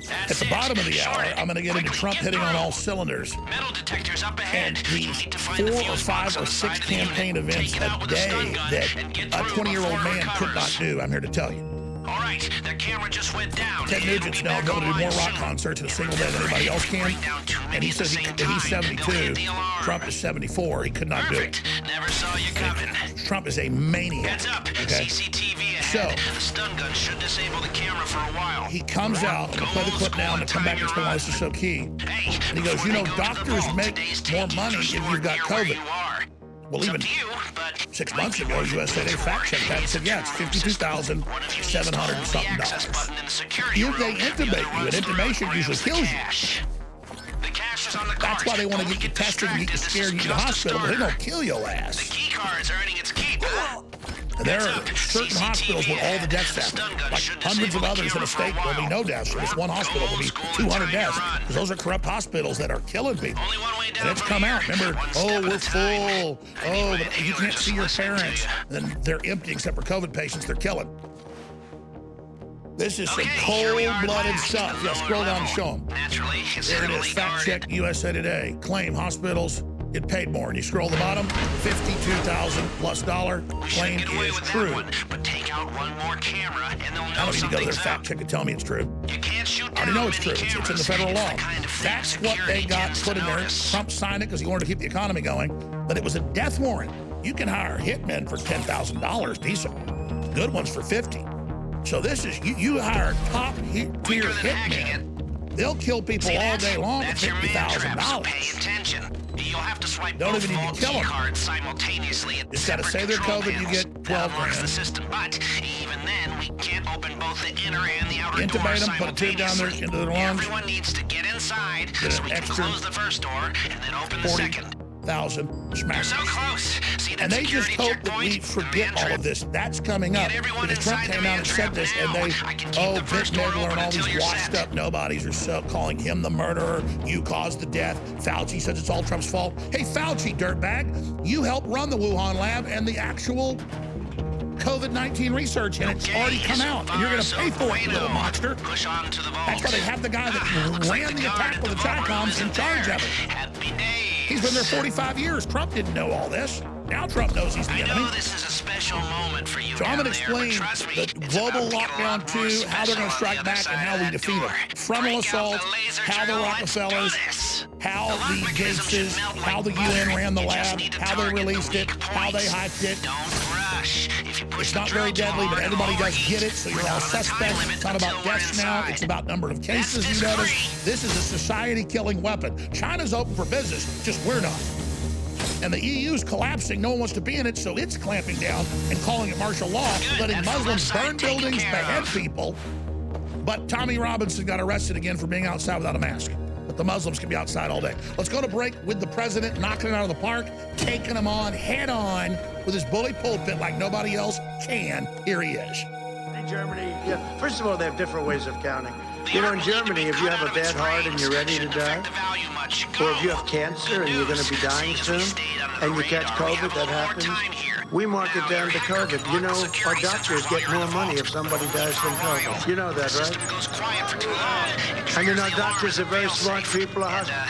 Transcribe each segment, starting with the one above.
At the bottom of the hour, I'm going to get into Trump hitting on all cylinders. Metal detectors up ahead. And these 4 or 5 or 6 campaign events a day that a 20-year-old man could not do, I'm here to tell you. All right, the camera just went down. Ted Nugent's now going to do more rock concerts in a single day than anybody else can. And he says he's 72. Trump is 74. He could not do it. Never saw you coming. Trump is a maniac. Heads up. Okay? CCTV ahead. So, the stun gun should disable the camera for a while. He comes out, I'm going to play the clip now and come back and explain why this is so key. Hey, and he goes, you know, doctors make more money if you've got COVID. Well, even 6 months ago, USA Today fact-checked that and said, yeah, it's $52,700 and something dollars. If they intubate you, and intubation usually kills you. That's why they want to get you tested and get you scared and get you to the hospital, but they don't kill your ass. The key card's earning its keep. And there are certain hospitals where all the deaths happen. Like hundreds of others in a state where there'll be no deaths. So this one hospital will be 200 deaths. Because those are corrupt hospitals that are killing people. And it's come out. Remember, oh, we're full. Oh, but you can't see your parents. And then they're empty except for COVID patients they're killing. This is some cold-blooded stuff. Yeah, scroll down and show them. There it is. Fact check USA Today. Claim hospitals get paid more. And you scroll the bottom, $52,000+ claim is true. But take out one more camera and they'll know I don't need to go to their something's fact check and tell me it's true. You can't shoot I already know it's true. It's in the federal law. That's what they got put in there. Trump signed it because he wanted to keep the economy going. But it was a death warrant. You can hire hitmen for $10,000, decent. Good ones for $50,000. So this is, you hire top-tier hitmen. They'll kill people all day long for $50,000. Pay attention. You'll have to swipe Don't both even need to kill them. cards simultaneously. Just got to say they're COVID, you get 12 grand. The system, but even then, we can't open both the inner and the outer door Intubate them, put a tube down there into their lungs. Everyone needs to get inside so we can close the first door and then open the second. 40,000 smack. So close. See that and they just hope that we forget all of this. That's coming up. Because Trump came out and said this, and they, Vic Midler and all these washed up nobodies are so calling him the murderer. You caused the death. Fauci says it's all Trump's fault. Hey, Fauci, dirtbag, you helped run the Wuhan lab and the actual COVID-19 research, and it's already come out, and you're going to pay for it, you little monster. That's why they have the guy that ran the attack with the Chicoms in charge of it. He's been there 45 years. Trump didn't know all this. Now Trump knows he's the enemy. I know this is a special moment for you. So I'm going to explain the global lockdown 2, how they're going to strike back, and how we defeat them. Frontal assault, how the Rockefellers, how the Gateses, how the UN ran the lab, how they released it, how they hyped it. It's not very deadly, but everybody does get it, so you're all suspects. It's not about deaths now. It's about number of cases, you notice. This is a society-killing weapon. China's open for business, just we're not. And the EU's collapsing. No one wants to be in it, so it's clamping down and calling it martial law, letting Muslims burn buildings, behead people. But Tommy Robinson got arrested again for being outside without a mask. But the Muslims can be outside all day. Let's go to break with the president knocking it out of the park, taking them on head on with his bully pulpit like nobody else can. Here he is. In Germany, yeah. First of all, they have different ways of counting. You know, in Germany, if you have a bad heart and you're ready to die, or if you have cancer and you're going to be dying soon, and you catch COVID, that happens, we mark it down to COVID. You know, our doctors get more money if somebody dies from COVID. You know that, right? I mean, our doctors are very smart people.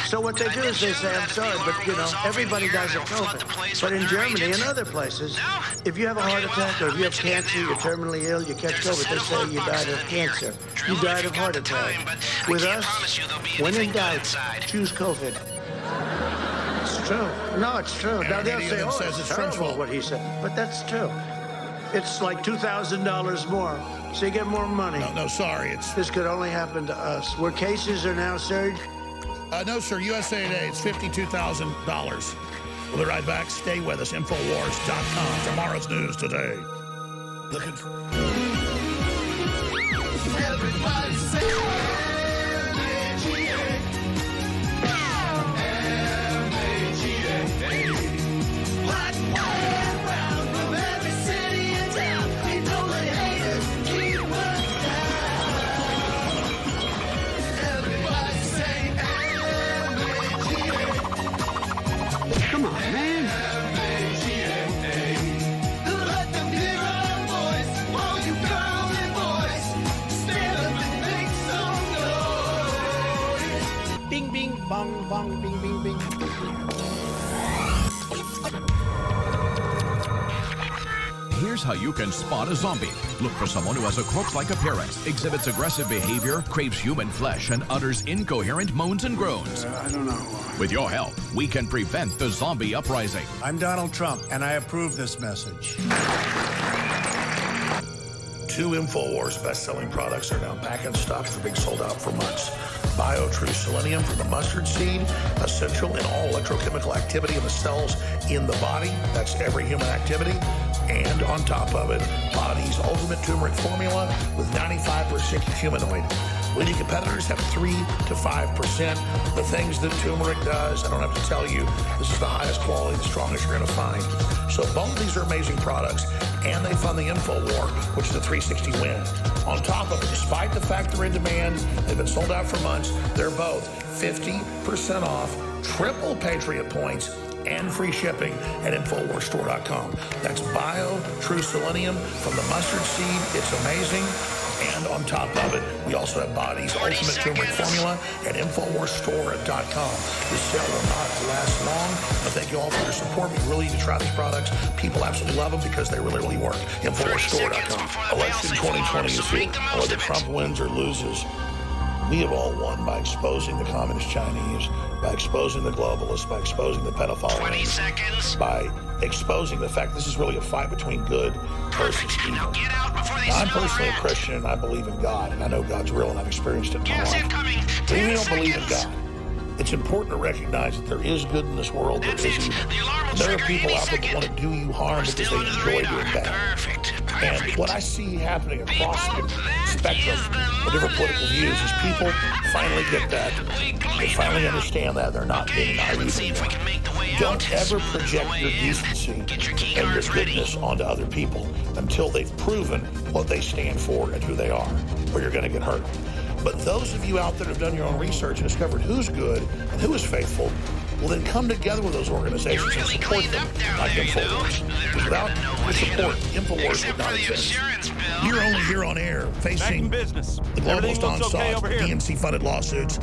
So what they do is they say, I'm sorry, but, you know, everybody dies of COVID. But in Germany and other places, if you have a heart attack or if you have cancer, you're terminally ill, you catch COVID, they say you died of cancer. You died of heart attack. With us, when in doubt, choose COVID. It's true. No, it's true. Now they'll say, oh, it's terrible what he said. But that's true. It's like $2,000 more. So you get more money. No, sorry. This could only happen to us. Where cases are now surged? No, sir. USA Today, it's $52,000. We'll be right back. Stay with us. Infowars.com. Tomorrow's news today. Looking for... Everybody say Come on, man. let them hear our voice, all you girls and boys. Stand up and make bong, bong, bing, bing, bing. Here's how you can spot a zombie. Look for someone who has a corpse-like appearance, exhibits aggressive behavior, craves human flesh, and utters incoherent moans and groans. I don't know. With your help, we can prevent the zombie uprising. I'm Donald Trump, and I approve this message. 2 InfoWars best-selling products are now back in stock after being sold out for months. BioTrue Selenium from the mustard seed, essential in all electrochemical activity of the cells in the body. That's every human activity. And on top of it, Body's ultimate turmeric formula with 95% humanoid. Leading competitors have 3 to 5%. The things that turmeric does, I don't have to tell you, this is the highest quality, the strongest you're going to find. So both these are amazing products, and they fund the InfoWar, which is a 360 win. On top of it, despite the fact they're in demand, they've been sold out for months, they're both 50% off, triple Patriot points, and free shipping at InfoWarsStore.com. That's BioTrue Selenium from the mustard seed. It's amazing. And on top of it, we also have Body's ultimate turmeric formula at InfoWarsStore.com. This sale will not last long, but thank you all for your support. We really need to try these products. People absolutely love them because they really, really work. InfoWarsStore.com. Election 2020 is here. Whether Trump wins or loses, we have all won by exposing the communist Chinese, by exposing the globalists, by exposing the pedophile, 20 seconds. by exposing the fact this is really a fight between good versus evil. Now get out before they Now, I'm smell a personally a rat. Christian, and I believe in God, and I know God's real, and I've experienced it in my Gas life. incoming. But even 10 if you don't believe in seconds. God, it's important to recognize that there is good in this world, there That's is it. evil. The alarm will There are trigger people any out there that second. want to do you harm We're because they still under the enjoy radar. doing bad. Perfect. And Perfect. what I see happening across People, the that spectrum is the of different political views is people finally get that. They finally understand that. They're not being Okay, let's see naive if we anymore. can make the way out Don't as ever smooth as the project way your in. decency Get your key and your cards ready. goodness onto other people until they've proven what they stand for and who they are, or you're going to get hurt. But those of you out there who have done your own research and discovered who's good and who is faithful, will then come together with those organizations You're and really support cleaned them up down like there, you know. InfoWars. They're Because without not gonna know your what hit support, 'em. InfoWars would Except not for the exist. insurance bill. You're only here on air facing business. the Everything globalist looks okay onslaught, over here. DNC-funded lawsuits,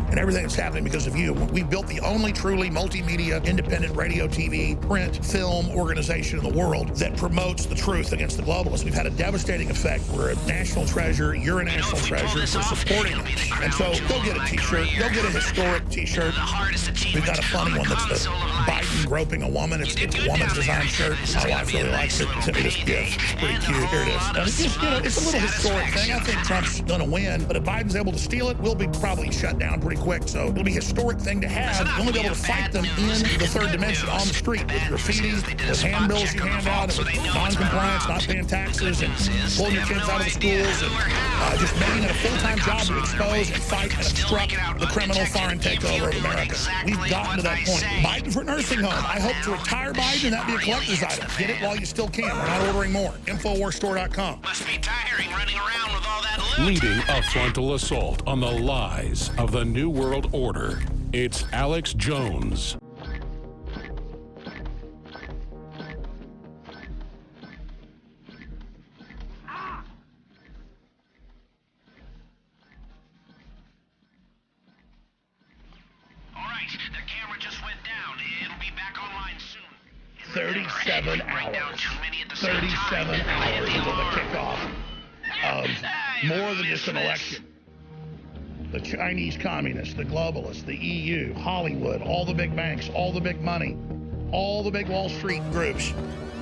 and everything that's happening because of you. We built the only truly multimedia, independent radio, TV, print, film organization in the world that promotes the truth against the globalists. We've had a devastating effect. We're a national treasure. You're a national if we pull treasure this for off, supporting it'll be us. the And so crown go jewel get a of my T-shirt. Go career. get a historic T-shirt. The hardest achievement We've got a funny on one the that's the console of life. Biden groping a woman. It's You did a good woman's down there. design shirt. This is My gonna wife be a really nice likes it. little Sent me this payday. gift. It's pretty And a cute. Here it whole is. lot And of it's just, you know, it's a little historic thing. I think Trump's going to win, but if Biden's able to steal it, we'll be probably shut down pretty quick. So it'll be a historic thing to have. You'll only be able to fight them in the third dimension on the street with graffiti, with handbills you hand out, and with non-compliance, not paying taxes, and pulling your kids out of the schools, and just making it a full-time job to expose and fight and obstruct the criminal foreign takeover of America. We've gotten to that point. Biden for nursing home. I hope to retire Biden and that be a collector's item. Get it while you still can. We're not ordering more. InfoWarsStore.com. Must be tiring running around with all that loot. Leading a frontal assault on the lies of the New World Order, it's Alex Jones. All right, the camera just went down. It'll be back online soon. 37 Write down hours. too many at the same 37 time. hours Hit the until the alarm. kickoff of more than just an election. The Chinese communists, the globalists, the EU, Hollywood, all the big banks, all the big money, all the big Wall Street groups,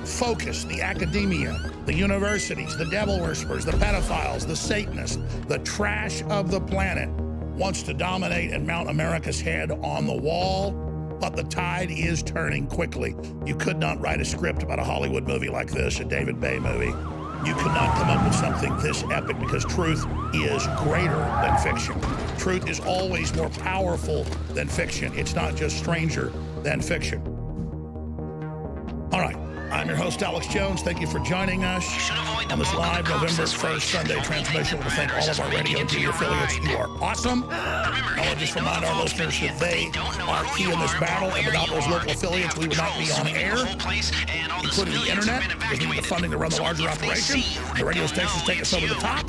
focus, the academia, the universities, the devil worshippers, the pedophiles, the Satanists, the trash of the planet wants to dominate and mount America's head on the wall, but the tide is turning quickly. You could not write a script about a Hollywood movie like this, a David Bay movie. You could not come up with something this epic because truth is greater than fiction. Truth is always more powerful than fiction. It's not just stranger than fiction. All right, I'm your host, Alex Jones. Thank you for joining us on this live November 1st Sunday transmission. I want to thank all of our radio and TV affiliates. You are awesome. I want to just remind our listeners that they are key in this battle, and without those local affiliates, we would not be on air, including the internet, because we need the funding to run the larger operation. The radio stations take us over the top.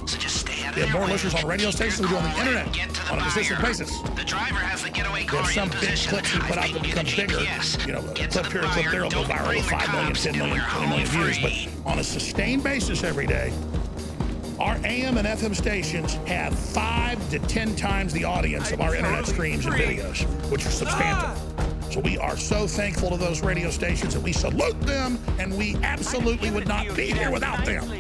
We have more listeners on radio stations than we do on the internet on a consistent basis. The driver has the getaway We car have some in big position. clips we put out that become bigger. You know, a clip here, a clip there will go viral with 5 million, 10 million, 20 million views. But on a sustained basis every day, our AM and FM stations have 5 to 10 times the audience of our internet streams and videos, which are substantive. So we are so thankful to those radio stations, and we salute them, and we absolutely would not be here without them.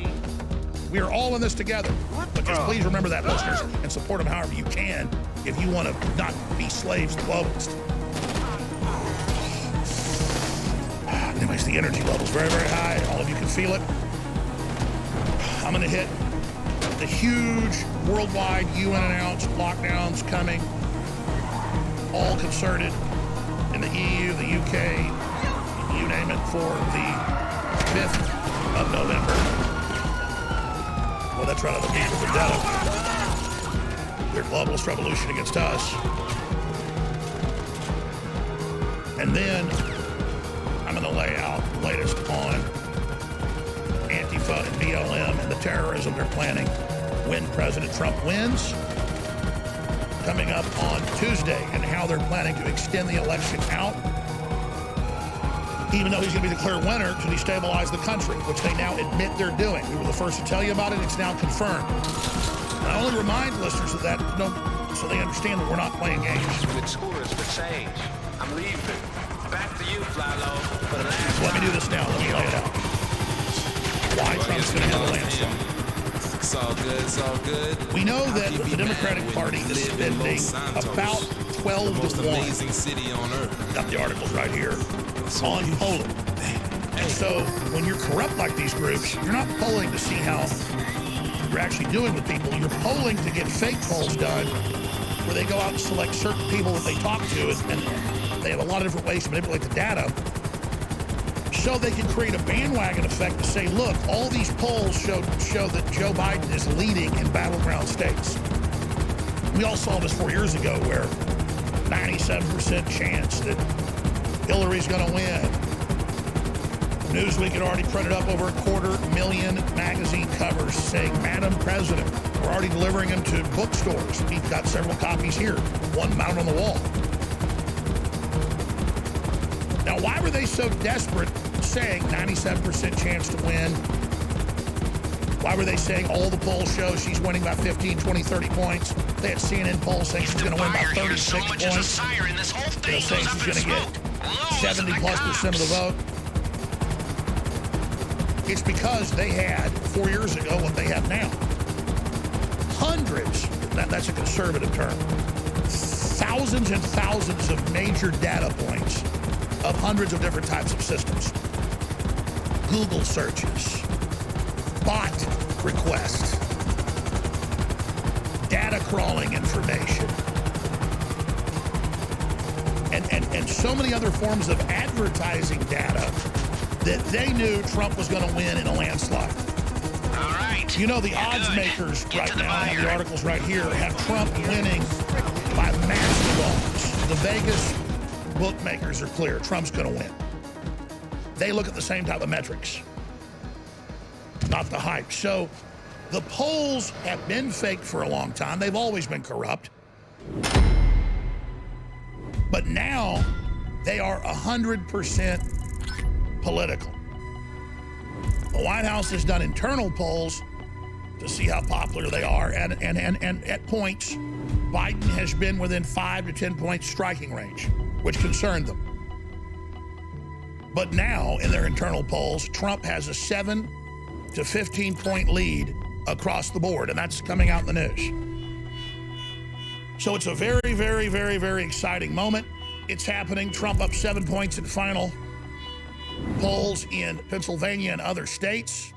We are all in this together. But just please remember that, listeners, and support them however you can if you want to not be slaves to the globalists. Anyways, the energy level is very, very high. All of you can feel it. I'm going to hit the huge worldwide UN-announced lockdowns coming, all concerted in the EU, the UK, you name it, for the 5th of November. Well, that's right, other people for data. Their globalist revolution against us. And then I'm going to lay out the latest on Antifa and BLM and the terrorism they're planning when President Trump wins, coming up on Tuesday, and how they're planning to extend the election out, even though he's going to be declared winner, to destabilize the country, which they now admit they're doing. We were the first to tell you about it. It's now confirmed. And I only remind listeners of that, so they understand that we're not playing games. With scores for change. I'm leaving. Back to you, Fly-Low. For the last So let me do this now. Let me lay it out. Why Trump's going to have a landslide. It's all good. It's all good. We know that the Democratic Party is spending about 12 to 1. Amazing city on earth. Got the articles right here on polling. And so when you're corrupt like these groups, you're not polling to see how you're actually doing with people. You're polling to get fake polls done where they go out and select certain people that they talk to, and they have a lot of different ways to manipulate the data, so they can create a bandwagon effect to say, look, all these polls show that Joe Biden is leading in battleground states. We all saw this 4 years ago, where 97% chance that Hillary's going to win. Newsweek had already printed up over 250,000 magazine covers saying, Madam President. We're already delivering them to bookstores. We've got several copies here, one mounted on the wall. Now, why were they so desperate saying 97% chance to win? Why were they saying all the polls show she's winning by 15, 20, 30 points? They had CNN polls saying she's going to win by 36 points. They're saying she's going to get 70+% of the vote. It's because they had 4 years ago what they have now. Hundreds, that's a conservative term, thousands and thousands of major data points of hundreds of different types of systems. Google searches, bot requests, data crawling information, and so many other forms of advertising data that they knew Trump was going to win in a landslide. All right. You know, the odds makers right now, I have the articles right here, have Trump winning by massive odds. The Vegas bookmakers are clear. Trump's going to win. They look at the same type of metrics, not the hype. So the polls have been fake for a long time. They've always been corrupt. But now they are 100% political. The White House has done internal polls to see how popular they are, and at points, Biden has been within 5 to 10 points striking range, which concerned them. But now, in their internal polls, Trump has a 7 to 15 point lead across the board, and that's coming out in the news. So it's a very, very, very, very exciting moment. It's happening. Trump up 7 points in final polls in Pennsylvania and other states.